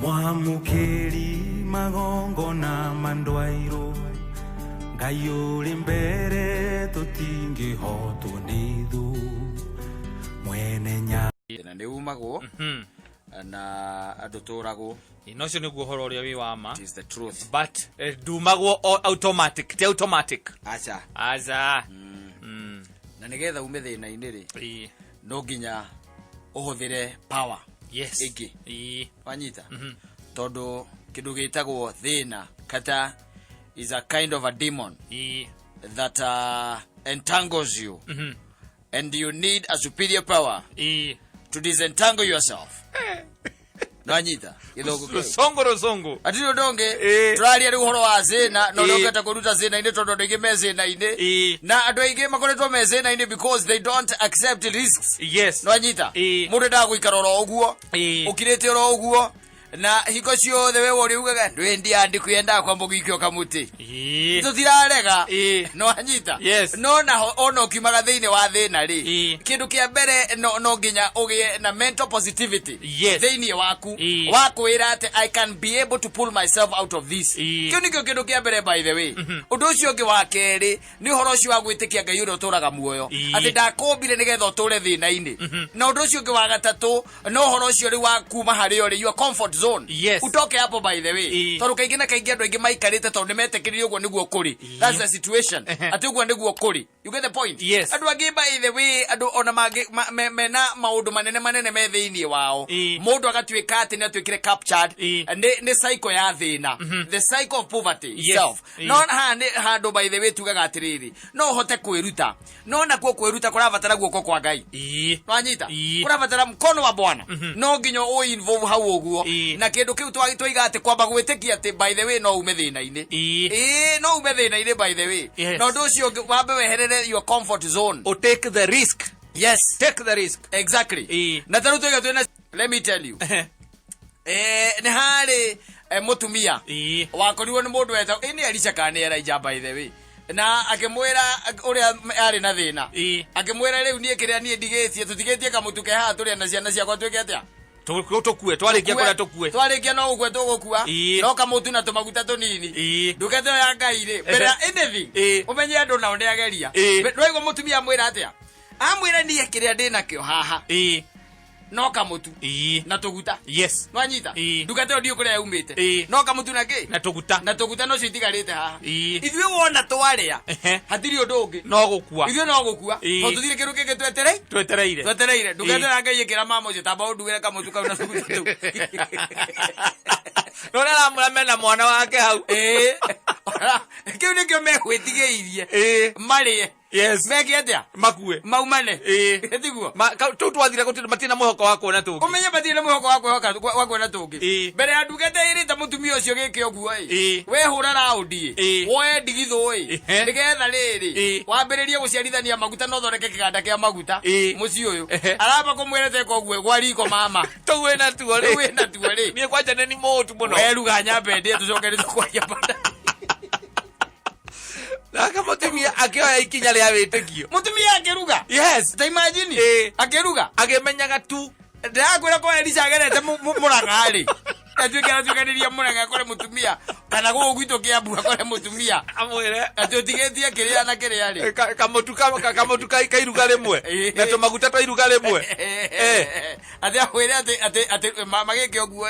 Mwamukiri magongo na mandwairo Ngayuri mbere tutingi hotu nithu Mwene nya na nĩ umagwo na adotorago inocio nĩguo horo ũrĩa wĩ wama. It is the truth. But dumagwo automatic, ti automatic. Acha. Na nĩgetha ume thĩna-inĩ rĩ no nginya ũhũthĩre power. Yes. Ĩngĩ. Wanyita. Tondũ kĩndũ gĩtagwo thĩna kata is a kind of a demon that entangles you. And you need a superior power to disentangle yourself. Nanyita songo atiro donge turalia ri uhoro wa zena no ndongeta kuruta zena ine tondo ndege mezena ine na andu aige makoretwo mezena ine because they don't accept risks. Yes. Nanyita mundu ndaguikara ro uguo ukirete ro uguo na hiko ciothe we wori ugaga ndwendi andi kwenda kwamba gikio kamuti tutirarega no anyita no na ono kimaga thiine wa thina ri kindu kia mbere no nginya ugie na mental positivity thiine waku wakwira ati I can be able to pull myself out of this. Kiu nikio kindu kia mbere by the way. Undu ucio ngi wa keri ni horo ucio wa gwitikia Ngai uri uturaga muoyo ati ndakombire nigetha uture thina-ini na undu ucio ngi wa gatatu no horo ucio ri wa kuma hari uri your comfort zone. Yes. Utoke hapo by the way. Toru kaingĩ na kaingĩ andu aingĩ maikarite tondu nimetekereria uguo niguo kuri. That's the situation. Ati uguo niguo kuri. You get the point? Yes. Andu angĩ by the way andu ona mena maundu manene me thiini wao. Mundu agatuika ati ni atuikire captured ni cycle ya thina. The cycle of poverty itself. No handu by the way tugaga atiriri. No hote kwiruta. No na kwiruta kurabatara guoko kwa Ngai. Wanyita. Kurabatara mkono wa Bwana. No nginyo o involve hau uguo. Na kindu kiu twiga ati kwamba gwitikia ati by the way no ume thina-ini no ume thina-ini by the way no ndu cio wambe weherere your comfort zone or take the risk. Yes, take the risk exactly. Na taru twiga twina let me tell you ni hari mutumia wakorirwo ni mundu weta ini Elisha kana Elijah by the way na akimwira uria ari na thina akimwira riu nie kiria nie ndigetie tutigetie kamutuke ha turia na ciana ciakwa twike atia tukue twarikia kuria tukue twarikia no ugwe tugukua no kamutu na tumaguta tunini ndukete ya Ngai ri mbere anything umenye andu na ndi ageria ndwaigo mutumia mwira atia amwira nie kiria ndina kio haha no kamutu na tuguta. Yes. Nwanyita ndukete ndio kuria umite no kamutu na ki na tuguta no citigarite haha ithuĩ wona twaria hatiri undu ungi no gukua ithuĩ no gukua to tuthire kiru kige twetereire ndukete na Ngai ikira mama ucio tamba undugire kamutu kau na tuguta tu no na mwana mwana wake hau kiu nikio megwitigeirie marie. Yes. Mege atia makue maumane etiguo tu twathira gutira matina muhoko wako na tungi umenye matina muhoko wako na tungi mbere ya ndugete irite mutumia ucio gike oguo we hura raudi we ndigithu nigetha riri wambiririe guciarithania maguta no thoreke kiganda kia maguta muci uyu araba kumwirete ko oguo gwa riko mama tuwe na tuo ri nie kwanja ni motu muno weruga nyambe ndi tucokerete kwa yabanda Naka mutumia akioya ikinya ria witikio mutumia akiruga. Yes. Ta imagine akiruga agemenyaga tu ndakwira ko Elisha agerete murangari atuikaniria muranga kore mutumia kana go gwito kiambu akore mutumia amwire atutigetie kiria na kiria ri kamutu kairuga rimwe na tumaguta twa rimwe ati akwire ati magike oguo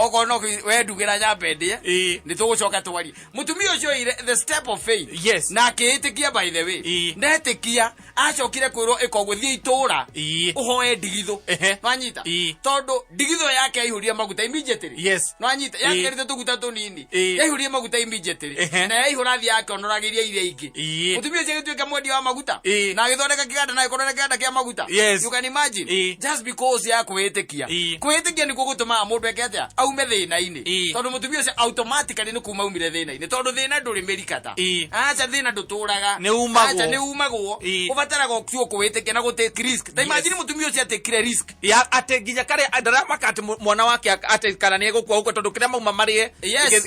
oko no we ndugira nyambe ndie ni tugucoka twari mutumia ucio the step of faith. Yes. Na akiitikia by the way ndetikia acokire kwirwo ikoguthie itura uhoe ndigithu nwanyita tondu ndigithu yake aihuria maguta immediately. Yes. Nwanyita yakerite tuguta tunini aihuria maguta immediately na yaihura thia yake onoragiria iria ingi mutumia ucio gituika mwendi wa maguta na agithondeka kiganda na ikorora kiganda kia maguta. You can imagine just because ya kwitikia ni gutuma mundu eke atia aume thina-ini tondu mutumia ucio automatically ni kuma umire thina-ini tondu thina nduri mirikata acha thina nduturaga ni umagwo ubataraga okio kwitikia na gutake risk. Ta imagine mutumia ucio atekire risk ya ate nginya kare ndarama kati mwana wake ate kana ni gukua huko tondu kiria mauma marie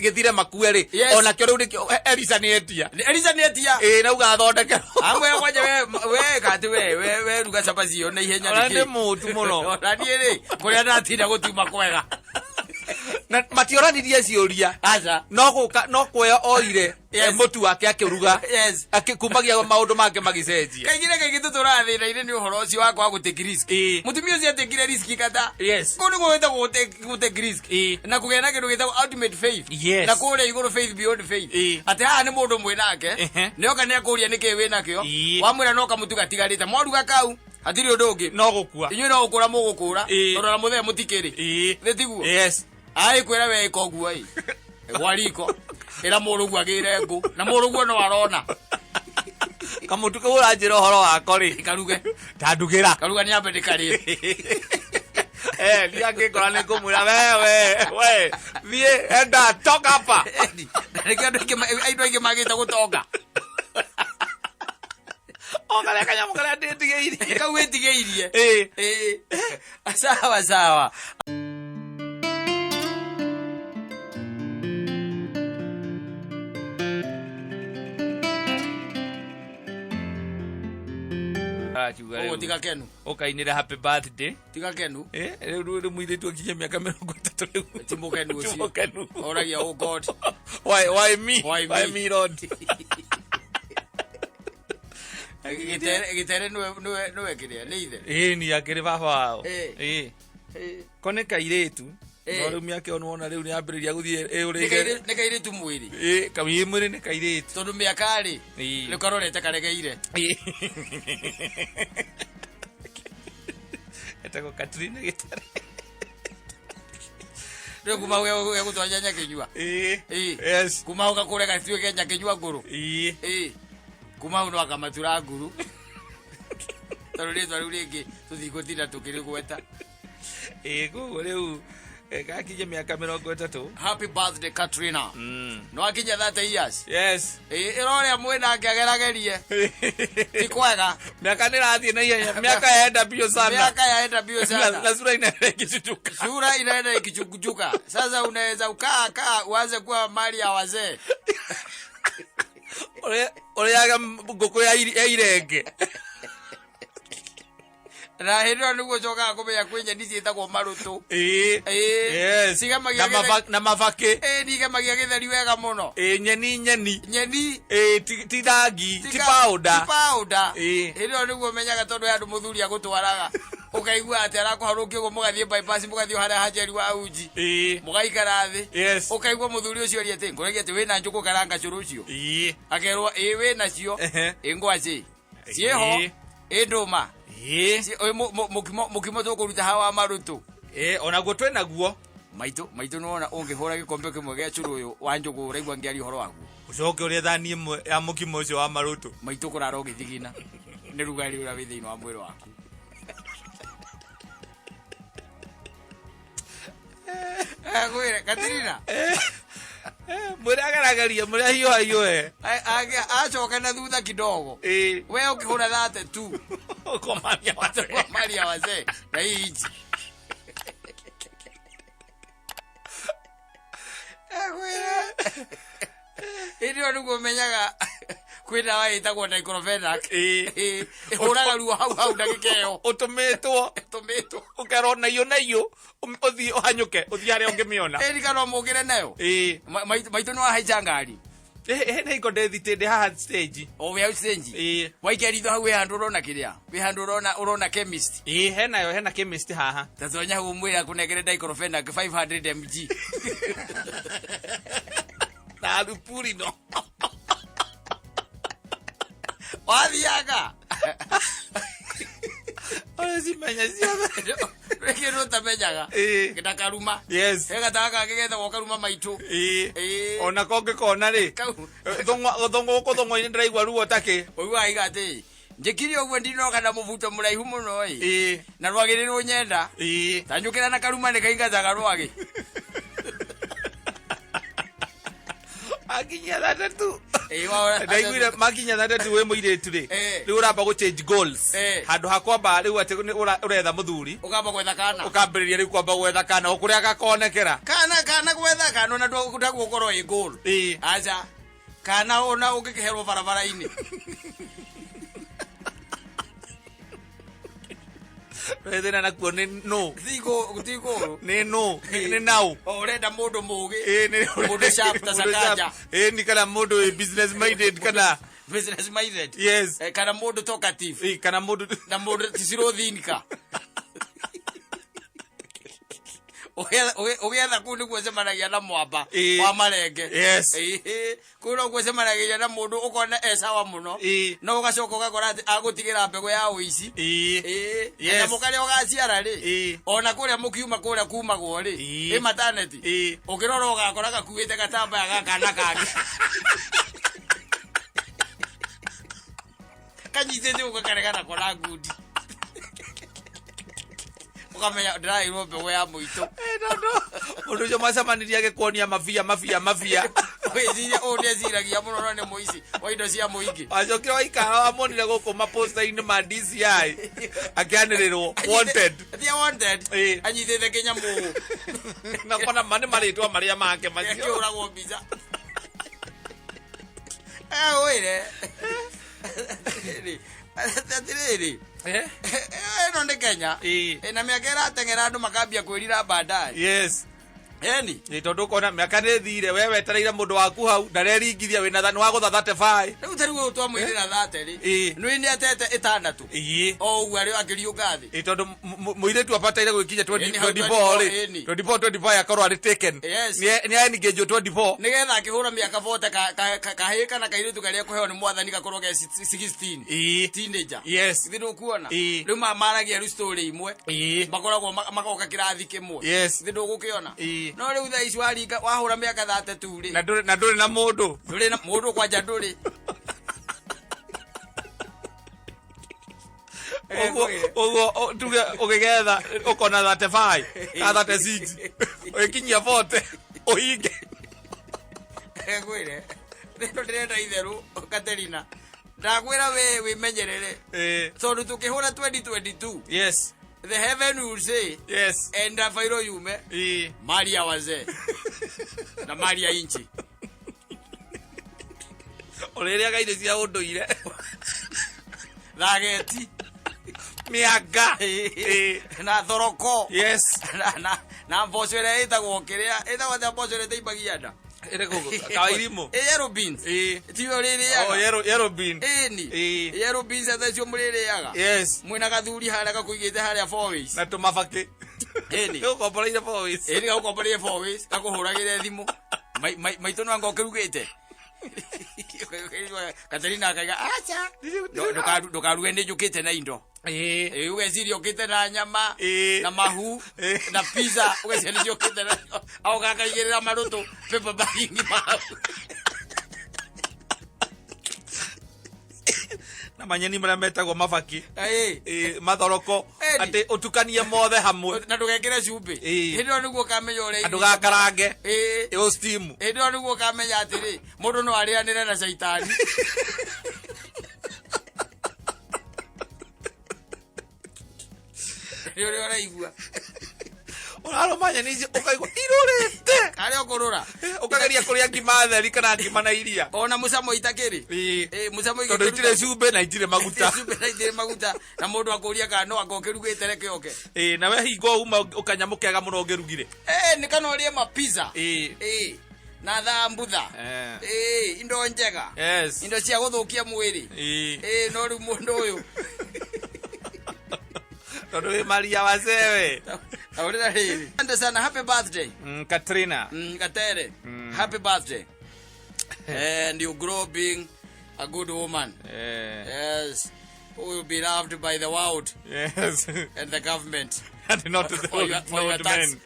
githire makue ri ona kio riu Elisha ni etia na ugathondeke amwe kwaje we kati we ruga chapazi yo na ihenya ni mutu muno ona ni ri kuria ndatinda gutuma kwega na matioranirie ciuria acha no kuoya oire mutu wake akiruga akikumagia maundu make magicenjia kaingire tuturathira ire ni uhoro ucio wakwa wa gutake risk mutumia ucio atekire risk kata kundu gweta gutake risk na kugena kindu gitagwo ultimate faith na kuria iguru faith beyond faith ati ha ni mundu mwinake nioka ni akuria niki winakio wamwira no kamutu gatigarite moruga kau atiri undu ungi no gukua inyu no gukura mugukura tondu na muthe mutikiri thitiguo ai kwira we koguo ai gwariko ira murugu agire ngu na murugu no arona kamutu ko uranjira horo wako ri karuge tandugira karuga ni abe ndikari dia ngikora ni kumwira we thie enda toka hapa aido ingi magita gutonga okale kanyamu kale nditigeiri kawetigeiriye sawa tiga kenu ukainira happy birthday tiga kenu riu muithitu akinya miaka 30 riu timukenu ucio oragia oh god why me Lord gitere no ekiria ni ithe ni akiri baba wao kone kairitu no riu miaka ono ona riu ni ambiriria guthie urige ne kairitu mwiri kamii mwiri ni kairitu tondu miaka ari ni karorete karegeire etako Katrina gitare riu kuma we gutwanya nyakinyua yes kuma ukakure gathiwe kenya kinyua nguru kuma uno akamatura nguru tondu riu ringi tuthigutina tukiri gweta go riu kakinya miaka 30 happy birthday Katrina no akinya 30 years yes irore mwena akageragerie ikwega miaka nirathie na yeye miaka yaenda bio sana na sura inaenda ikichukuka sasa unaweza ukaa uanze kuwa mali ya wazee ole ngoko ya irenge na hero nugo choka kumenya kwenya ndici itagwo marutu yes na mavake nigemagia githeri wega muno nyeni ti powder hero nugo menyaga tondu andu muthuri agutwaraga ukaigua ati arakuharukio go mugathie bypass mugathie haria hajeri wa uji mugaikara thi ukaigua muthuri ucio ri ati ngoregi ati wina njuku karanga curu ucio akerwa wina cio ingwaci cieho induma mukimo tukuruta hawa marutu ona go twena guo maitu nona ungihura gikombe kimwe gia curu uyu wa njugu uraigua ngiari horo wagu ucoke uri thani imwe ya mukimo ucio wa marutu maitu kurara ugithigina ni rugari ura withiini wa mwiri waku gwire Katrina mwira agaragaria mwira hiyo achoka na thutha kidogo we ukihura thate tu komaria wazee na hichi ndio ndugu menyaga kwina wa itagwo diclofenac huraga ruo hau ndagikeo utumitwo ukero nayo uthi ohanyuke uthi haria ungimiona kana mugire nayo maitu no haicangari ne iko ndethitinde haha stage we stage waikeritho hau handu urona kiria we handu urona chemist hena chemist haha tazonya umwira kunegere diclofenac 500 mg na lupuri no wathiaga simenya siaga rekero tamenyaga kidakaruma egataka kigetha gokaruma maitu ona konge kona ri thongo ine ndiraigwa ruo take oiwa igate njikiri ogwo ndino kana muvuto muraihu muno na rwagirirwo nyenda tanjukira na karuma ne kaingazaga rwagi akinya thatatu ndaiguire makinya thatatu we muiretu ri riu uramba go change goals handu hakwamba riu ati uretha muthuri ukamba gwetha kana ukambiriria riu kwamba gwetha kana ukuria gakonekera kana gwetha kana na ndagwo korwo i goal acha kana ona ungikiherwo barabara-ini Wethina nakuo ni no. Thigo. Ni no. Ni now. Orenda mundu mugi. Ni mundu sharp ta Sakaja. Ni kana mundu business minded kana business minded. Yes. Kana mundu talkative. Kana mundu na mundu tisiro thinika. Ugetha kuni gwecemanagia na mwamba wa marenge. Yes. Kuno gwecemanagia na mundu ukona esawa muno no ugacoka ugakora ati agutigira mbego ya uici. Na mukari ugaciara ri ona kuria mukiuma kuria kumagwo ri mataneti ukirora ugakora gakuite gatamba gakana kangi kanyitete ugakarega kora ngudi ukamenya ndirairwo mbego ya muito mundu ucio macamanirie agikuonia mafia Weziria oneziragia muno no ni muici wa indo cia muingi acokire waikara wamonire guku maposta-ini ma DCI akianirirwo wanted anyitete kinyamu na kona mane maritwa maria make macio akiuragwo mbica oire atiriri no ni Kenya na miaka irateng'era andu makambia kwirira baadaye. Yes. Ni tondu kona miaka ni thire we wetereire mundu waku hau ndarerigithia wina thani wa gutha 35 riu tariu twa mwirira 30 ri nwi ni atete 6 o ugu ari akiriuga thi tondu muiretu apataire gwikinya 2024 24 akorwo ari taken ni engage 24 nigetha akihura miaka 40 kahika na kairitu karia kuheo ni mwathani gakorwo ge 16 teenager. Yes. Thiru kuona riu maragia ru story imwe makoragwo magoka kirathi kimwe thiru gukiona no riu tha icio waringa wahura miaka 32 ri na nduri na mundu kwanja nduri ogo tuge ugigetha ukona 35 36 ukinyia 40 uhinge gwire ndio ndĩrenda itheru Katerina ndagwira we menyerere tondu tukihura 2022 yes the heaven will say yes and fairo yume Maria wazee na Maria inchi oleria gaire cia unduire thageti mianga na thoroko yes na mbocere itagwo kiria itagwo ta mbocere teibagia nda ere gogo kawairimu yellow beans tiyo riri yaga yellow bean ni yellow beans atacio muriri yaga yes mwina gathuri haria gakuigite haria 4 ways na tumafaki ni ukomboreire 4 ways ni ukomboreire 4 ways gakuhuragire thimu maito no ngokirugite Katerina akaiga acha ndukaruge njukite na indo ugeciria ukite na nyama na mahu na pizza ugeciria njukite na au gakaigirira marutu pepa bagingi mahu na manyeni maria metagwo mabaki mathoroko ati utukanie mothe hamwe na ndugekire cumbi hindio niguo kamenya uri andu gakarange yo steam hindio niguo kamenya atiri mundu no arianire na shaitani ndio araigua uraro manyeni icio ukaigua irurite kare okurura ukageria kuria ngima theri kana ngima na iria ona mucamo itakiri mucamo tondu itire cumbi na itire maguta na mundu akuria kana no agokirugite reke oke na we hingo uma ukanyamukega muno ngirugire ni kana urie ma pizza na thambutha indo njega indo cia guthukia mwiri no ri mundu uyu tondu we Maria wazewe aurira hili asante sana happy birthday Katrina Katere happy birthday and you grow being a good woman yes who will be loved by the world and the government and not the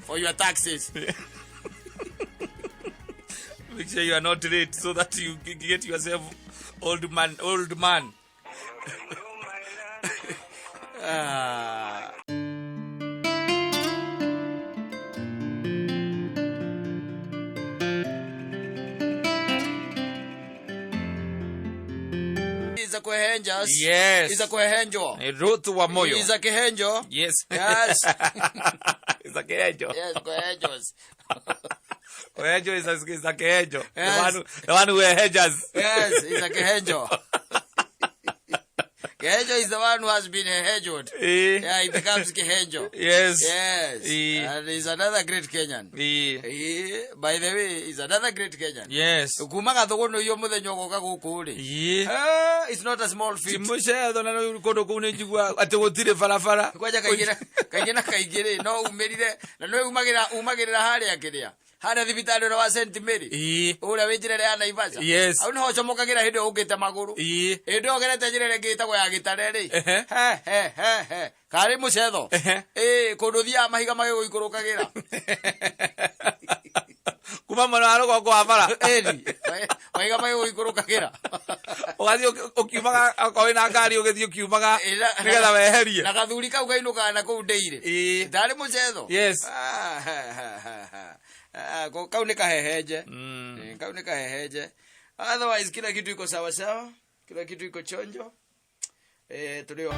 for your taxes make sure you are not late so that you get yourself old man Iza kuhenjas yes iza kuhenjo Ruth wa moyo iza kuhenjo yes iza kuhenjo yes kuhenjos kuhenjo iza kuhenjo the one who hedges yes iza kuhenjo Kehenjo is the one who has been hejod. Yeah, it becomes Kehenjo. Yes. Yes. And he's another great Kenyan. By the way, he's another great Kenyan. Yes. Kumaga thogono yo muthenyo goka gukuri. It's not a small feat. Timushe thona kondo kune jigwa ate gotire farafara. Kwaja kaigire no umerire na no umagirira hari akiria. Hana thibitari wa St Mary. Ura wejirere ana Ivasa. Yes. Au no chomokagira hindo ugite maguru. Hindo ogerete njirere gitagwo ya gitarere. He. Kari mucetho. Kuruthia mahiga mage guikurukagira. Kuma mwana go kwa bara. Mahiga mage guikurukagira. Ugathi ukiumaga akoina ngari ugethi ukiumaga nigetha weherie. Na gathuri kau gainuka na kuu ndeire. Ndari mucetho. Yes. Kau ni kaheheje. Kau ni kaheheje. Otherwise kila kitu iko sawa sawa. Kila kitu iko chonjo. Tulio